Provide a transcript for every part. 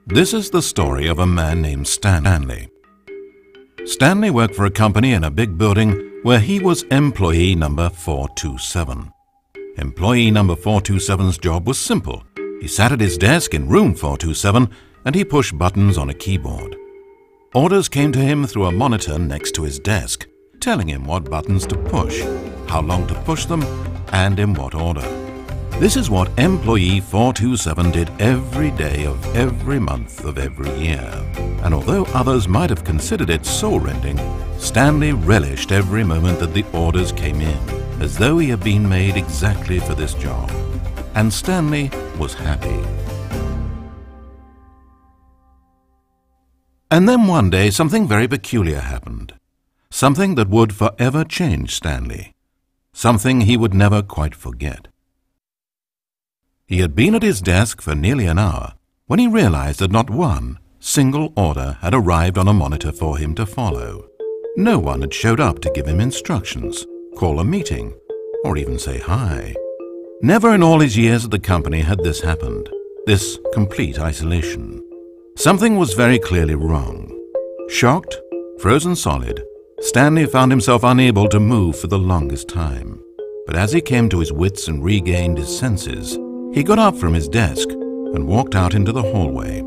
This is the story of a man named Stanley. Stanley worked for a company in a big building where he was employee number 427. Employee number 427's job was simple. He sat at his desk in room 427 and he pushed buttons on a keyboard. Orders came to him through a monitor next to his desk, telling him what buttons to push, how long to push them, and in what order. This is what employee 427 did every day of every month of every year. And although others might have considered it soul-rending, Stanley relished every moment that the orders came in, as though he had been made exactly for this job. And Stanley was happy. And then one day something very peculiar happened. Something that would forever change Stanley. Something he would never quite forget. He had been at his desk for nearly an hour when he realized that not one single order had arrived on a monitor for him to follow. No one had showed up to give him instructions, call a meeting, or even say hi. Never in all his years at the company had this happened, this complete isolation. Something was very clearly wrong. Shocked, frozen solid, Stanley found himself unable to move for the longest time. But as he came to his wits and regained his senses, he got up from his desk and walked out into the hallway.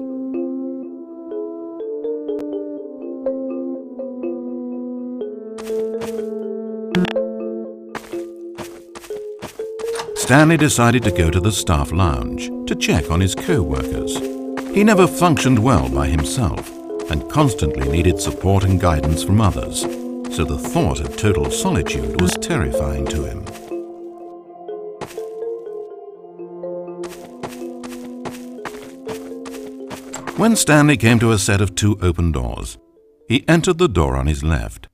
Stanley decided to go to the staff lounge to check on his co-workers. He never functioned well by himself and constantly needed support and guidance from others, so the thought of total solitude was terrifying to him. When Stanley came to a set of 2 open doors, he entered the door on his left.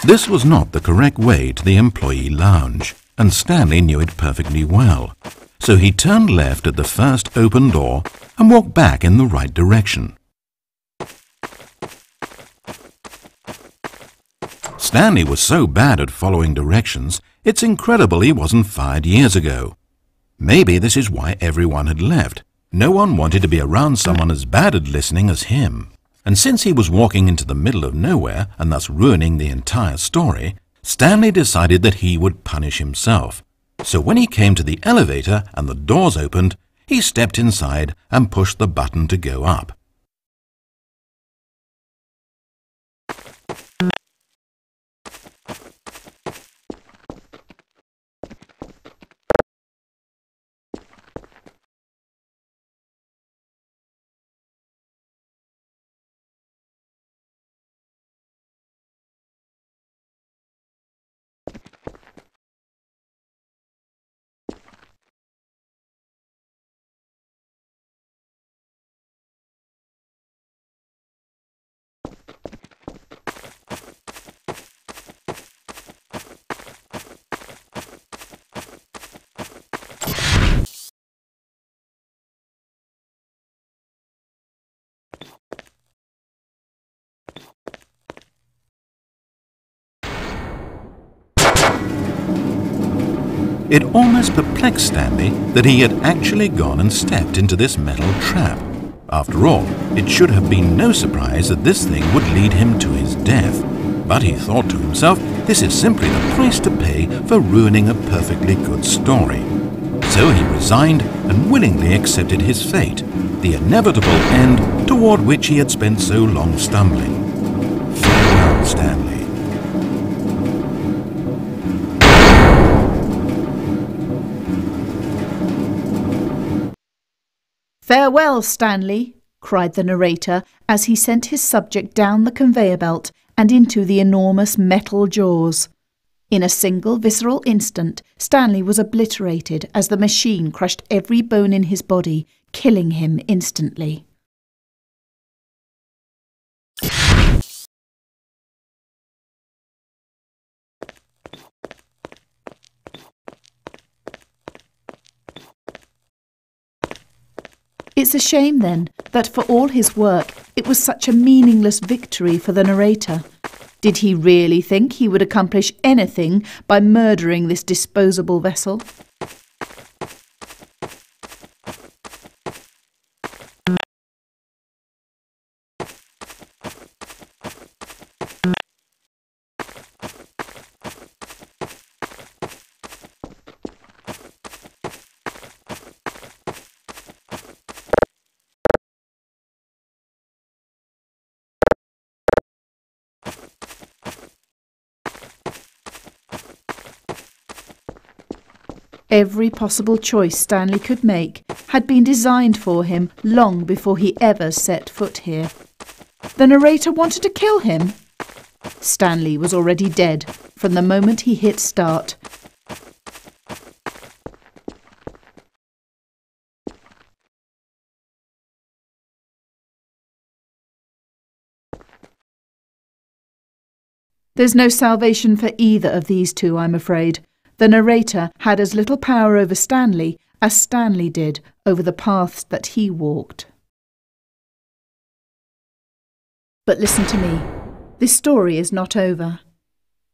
This was not the correct way to the employee lounge, and Stanley knew it perfectly well. So he turned left at the first open door and walked back in the right direction. Stanley was so bad at following directions, it's incredible he wasn't fired years ago. Maybe this is why everyone had left. No one wanted to be around someone as bad at listening as him. And since he was walking into the middle of nowhere and thus ruining the entire story, Stanley decided that he would punish himself. So when he came to the elevator and the doors opened, he stepped inside and pushed the button to go up. It almost perplexed Stanley that he had actually gone and stepped into this metal trap. After all, it should have been no surprise that this thing would lead him to his death. But he thought to himself, this is simply the price to pay for ruining a perfectly good story. So he resigned and willingly accepted his fate, the inevitable end toward which he had spent so long stumbling. Farewell, Stanley. "Farewell, Stanley," cried the narrator as he sent his subject down the conveyor belt and into the enormous metal jaws. In a single visceral instant, Stanley was obliterated as the machine crushed every bone in his body, killing him instantly. It's a shame, then, that for all his work, it was such a meaningless victory for the narrator. Did he really think he would accomplish anything by murdering this disposable vessel? Every possible choice Stanley could make had been designed for him long before he ever set foot here. The narrator wanted to kill him. Stanley was already dead from the moment he hit start. There's no salvation for either of these two, I'm afraid. The narrator had as little power over Stanley as Stanley did over the paths that he walked. But listen to me. This story is not over.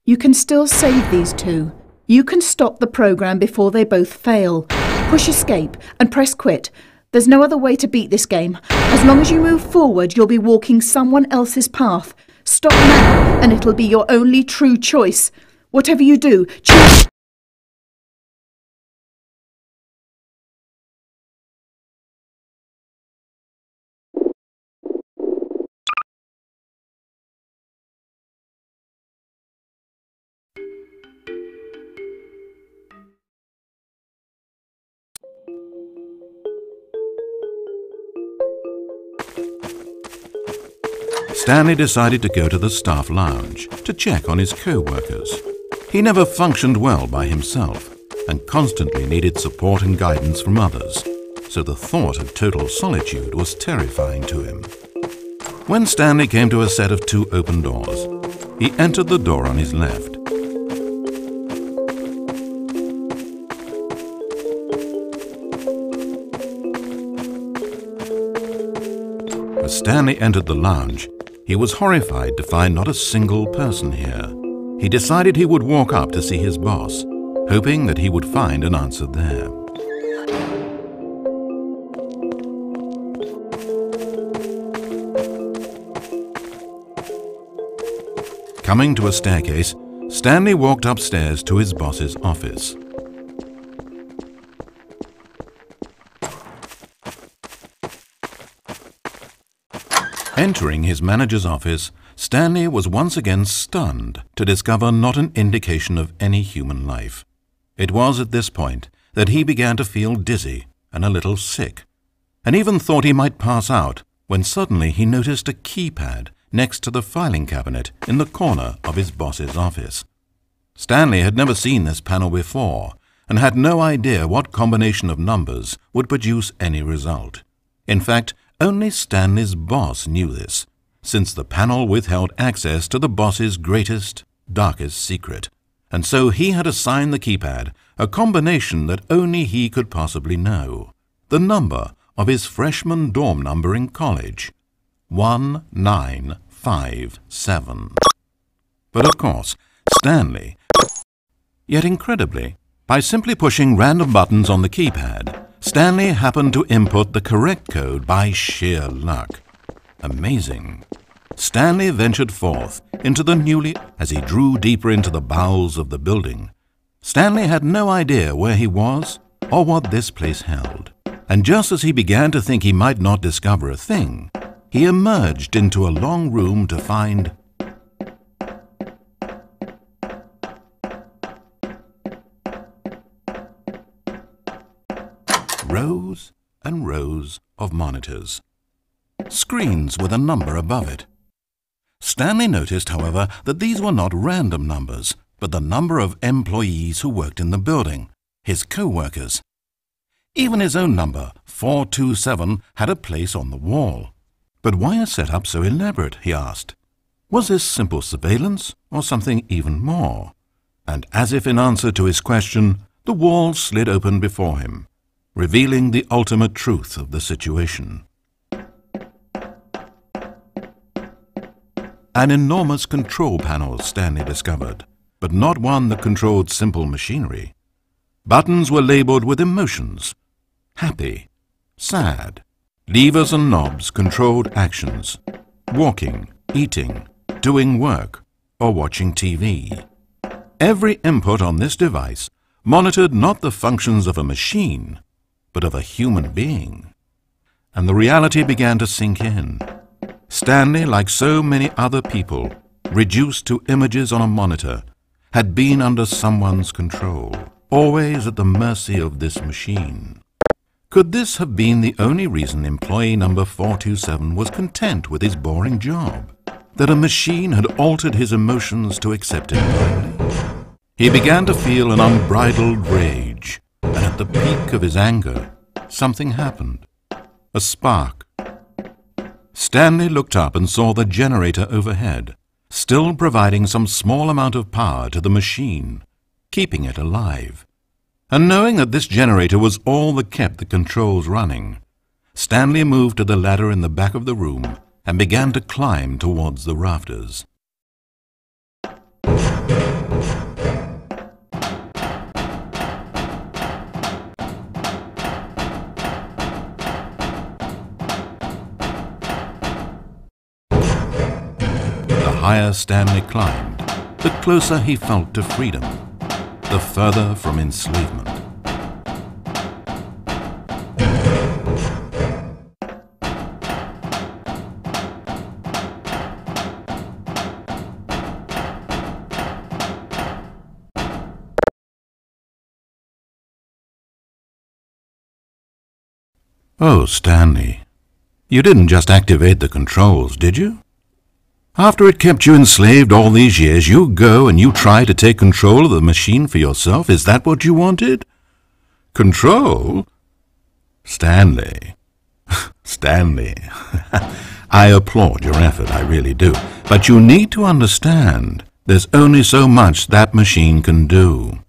You can still save these two. You can stop the program before they both fail. Push escape and press quit. There's no other way to beat this game. As long as you move forward, you'll be walking someone else's path. Stop now, and it'll be your only true choice. Whatever you do, choose. Stanley decided to go to the staff lounge to check on his co-workers. He never functioned well by himself and constantly needed support and guidance from others, so the thought of total solitude was terrifying to him. When Stanley came to a set of two open doors, he entered the door on his left. As Stanley entered the lounge, he was horrified to find not a single person here. He decided he would walk up to see his boss, hoping that he would find an answer there. Coming to a staircase, Stanley walked upstairs to his boss's office. Entering his manager's office, Stanley was once again stunned to discover not an indication of any human life. It was at this point that he began to feel dizzy and a little sick, and even thought he might pass out when suddenly he noticed a keypad next to the filing cabinet in the corner of his boss's office. Stanley had never seen this panel before and had no idea what combination of numbers would produce any result. In fact, only Stanley's boss knew this, since the panel withheld access to the boss's greatest, darkest secret, and so he had assigned the keypad a combination that only he could possibly know, the number of his freshman dorm number in college, 1957. But of course, Stanley, yet incredibly, by simply pushing random buttons on the keypad, Stanley happened to input the correct code by sheer luck. Amazing. Stanley ventured forth into the newly... As he drew deeper into the bowels of the building, Stanley had no idea where he was or what this place held. And just as he began to think he might not discover a thing, he emerged into a long room to find... rows and rows of monitors. Screens with a number above it. Stanley noticed, however, that these were not random numbers, but the number of employees who worked in the building, his co-workers. Even his own number, 427, had a place on the wall. But why a setup so elaborate, he asked. Was this simple surveillance or something even more? And as if in answer to his question, the wall slid open before him, revealing the ultimate truth of the situation. An enormous control panel Stanley discovered, but not one that controlled simple machinery. Buttons were labeled with emotions: happy, sad. Levers and knobs controlled actions: walking, eating, doing work, or watching TV. Every input on this device monitored not the functions of a machine, but of a human being. And the reality began to sink in. Stanley, like so many other people, reduced to images on a monitor, had been under someone's control. always at the mercy of this machine. Could this have been the only reason employee number 427 was content with his boring job? That a machine had altered his emotions to accept him blindly? He began to feel an unbridled rage, and at the peak of his anger, something happened. A spark. Stanley looked up and saw the generator overhead, still providing some small amount of power to the machine, keeping it alive. And knowing that this generator was all that kept the controls running, Stanley moved to the ladder in the back of the room and began to climb towards the rafters. The higher Stanley climbed, the closer he felt to freedom, the further from enslavement. Oh, Stanley, you didn't just activate the controls, did you? After it kept you enslaved all these years, you go and you try to take control of the machine for yourself? Is that what you wanted? Control? Stanley. Stanley. I applaud your effort, I really do. But you need to understand, there's only so much that machine can do.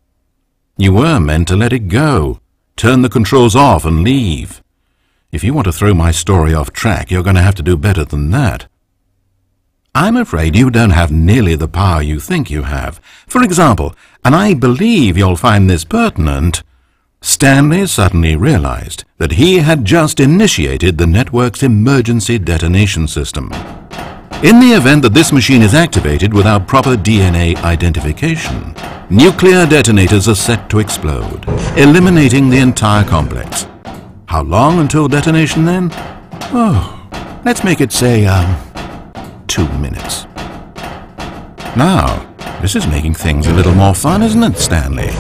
You were meant to let it go, turn the controls off and leave. If you want to throw my story off track, you're going to have to do better than that. I'm afraid you don't have nearly the power you think you have. For example, and I believe you'll find this pertinent, Stanley suddenly realized that he had just initiated the network's emergency detonation system. In the event that this machine is activated without proper DNA identification, nuclear detonators are set to explode, eliminating the entire complex. How long until detonation then? Oh, let's make it say, 2 minutes. Now, this is making things a little more fun, isn't it, Stanley?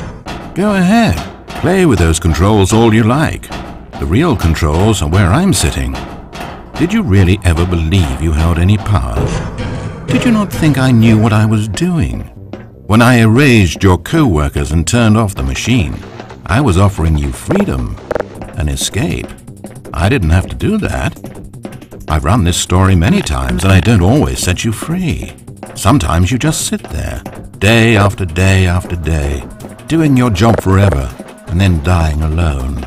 Go ahead, play with those controls all you like. The real controls are where I'm sitting. Did you really ever believe you held any power? Did you not think I knew what I was doing? When I erased your co-workers and turned off the machine, I was offering you freedom, an escape. I didn't have to do that. I've run this story many times, and I don't always set you free. Sometimes you just sit there, day after day after day, doing your job forever, and then dying alone.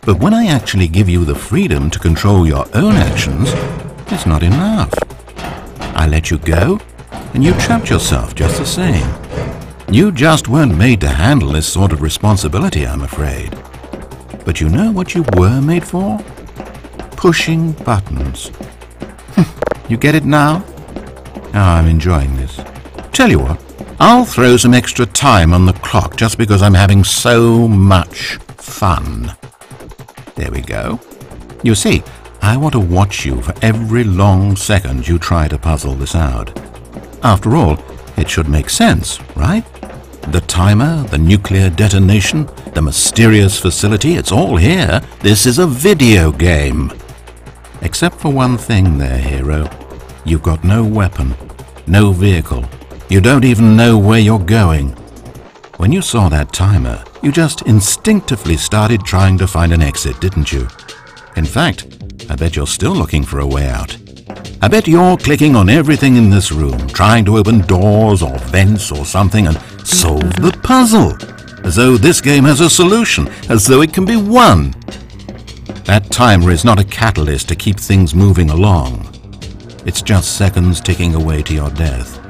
But when I actually give you the freedom to control your own actions, it's not enough. I let you go, and you trapped yourself just the same. You just weren't made to handle this sort of responsibility, I'm afraid. But you know what you were made for? Pushing buttons. You get it now? Oh, I'm enjoying this. Tell you what, I'll throw some extra time on the clock just because I'm having so much fun. There we go. You see, I want to watch you for every long second you try to puzzle this out. After all, it should make sense, right? The timer, the nuclear detonation, the mysterious facility, it's all here. This is a video game. Except for one thing there, hero. You've got no weapon, no vehicle. You don't even know where you're going. When you saw that timer, you just instinctively started trying to find an exit, didn't you? In fact, I bet you're still looking for a way out. I bet you're clicking on everything in this room, trying to open doors or vents or something and solve the puzzle, as though this game has a solution, as though it can be won. That timer is not a catalyst to keep things moving along. It's just seconds ticking away to your death.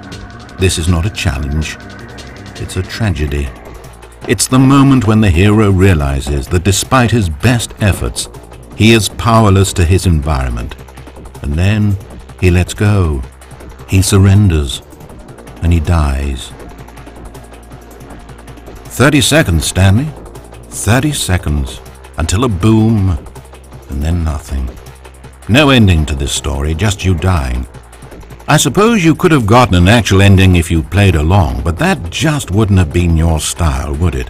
This is not a challenge. It's a tragedy. It's the moment when the hero realizes that despite his best efforts, he is powerless to his environment. And then he lets go. He surrenders. And he dies. 30 seconds, Stanley. 30 seconds. Until a boom, and then nothing. No ending to this story, just you dying. I suppose you could have gotten an actual ending if you played along, but that just wouldn't have been your style, would it?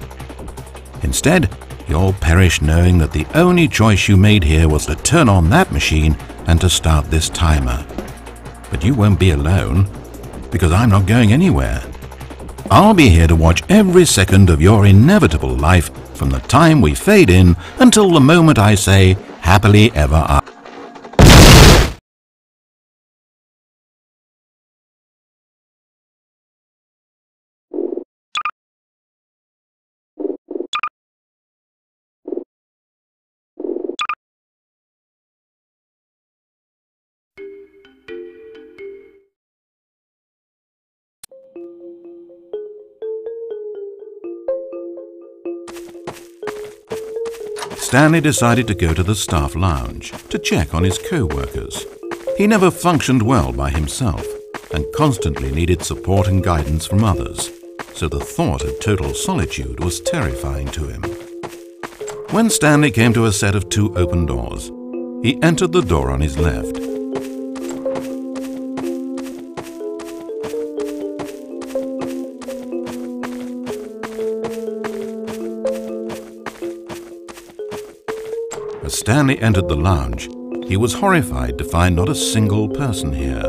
Instead, you'll perish knowing that the only choice you made here was to turn on that machine and to start this timer. But you won't be alone, because I'm not going anywhere. I'll be here to watch every second of your inevitable life from the time we fade in until the moment I say, happily ever after. Stanley decided to go to the staff lounge to check on his co-workers. He never functioned well by himself and constantly needed support and guidance from others, so the thought of total solitude was terrifying to him. When Stanley came to a set of 2 open doors, he entered the door on his left. As Stanley entered the lounge, he was horrified to find not a single person here.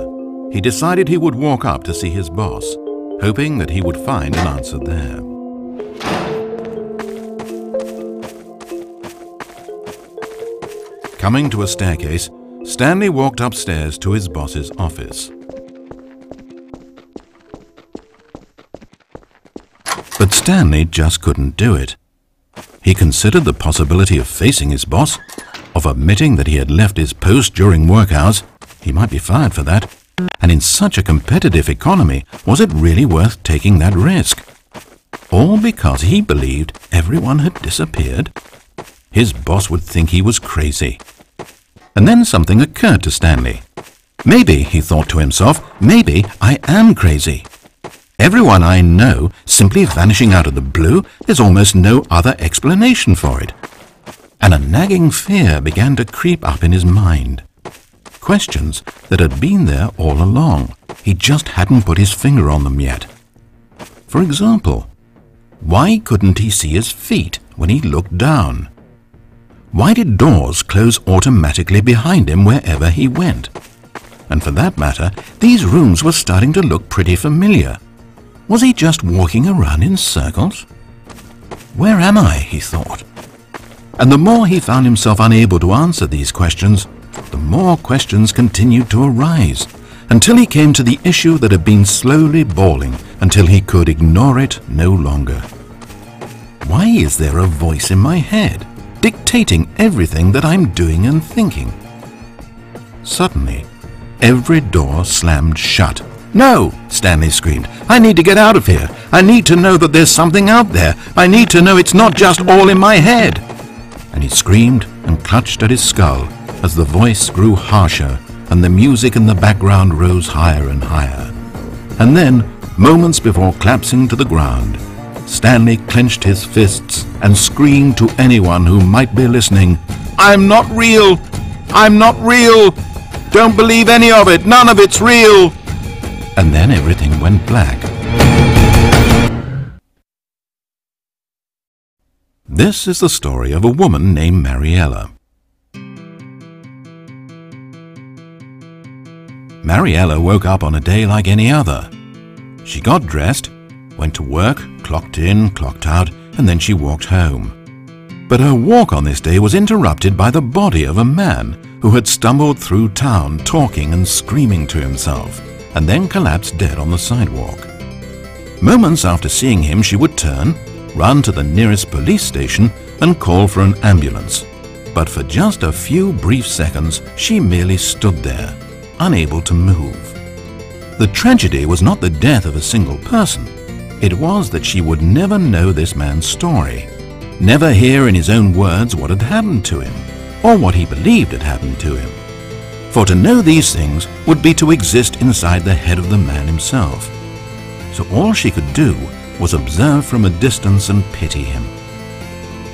He decided he would walk up to see his boss, hoping that he would find an answer there. Coming to a staircase, Stanley walked upstairs to his boss's office. But Stanley just couldn't do it. He considered the possibility of facing his boss, of admitting that he had left his post during work hours. He might be fired for that. And in such a competitive economy, was it really worth taking that risk? All because he believed everyone had disappeared? His boss would think he was crazy. And then something occurred to Stanley. Maybe, he thought to himself, maybe I am crazy. Everyone I know simply vanishing out of the blue, there's almost no other explanation for it. And a nagging fear began to creep up in his mind. Questions that had been there all along. He just hadn't put his finger on them yet. For example, why couldn't he see his feet when he looked down? Why did doors close automatically behind him wherever he went? And for that matter, these rooms were starting to look pretty familiar. Was he just walking around in circles? Where am I, he thought. And the more he found himself unable to answer these questions, the more questions continued to arise, until he came to the issue that had been slowly boiling until he could ignore it no longer. Why is there a voice in my head, dictating everything that I'm doing and thinking? Suddenly, every door slammed shut. "No!" Stanley screamed. "I need to get out of here. I need to know that there's something out there. I need to know it's not just all in my head." And he screamed and clutched at his skull as the voice grew harsher and the music in the background rose higher and higher. And then, moments before collapsing to the ground, Stanley clenched his fists and screamed to anyone who might be listening, "I'm not real! I'm not real! Don't believe any of it! None of it's real!" And then everything went black. This is the story of a woman named Mariella. Mariella woke up on a day like any other. She got dressed, went to work, clocked in, clocked out, and then she walked home. But her walk on this day was interrupted by the body of a man who had stumbled through town talking and screaming to himself, and then collapsed dead on the sidewalk. Moments after seeing him, she would turn, run to the nearest police station, and call for an ambulance. But for just a few brief seconds, she merely stood there, unable to move. The tragedy was not the death of a single person. It was that she would never know this man's story, never hear in his own words what had happened to him, or what he believed had happened to him. For to know these things would be to exist inside the head of the man himself. So all she could do was observe from a distance and pity him.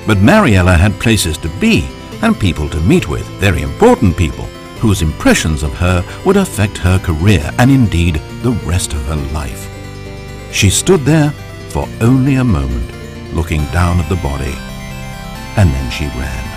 But Mariella had places to be and people to meet with, very important people, whose impressions of her would affect her career and indeed the rest of her life. She stood there for only a moment, looking down at the body, and then she ran.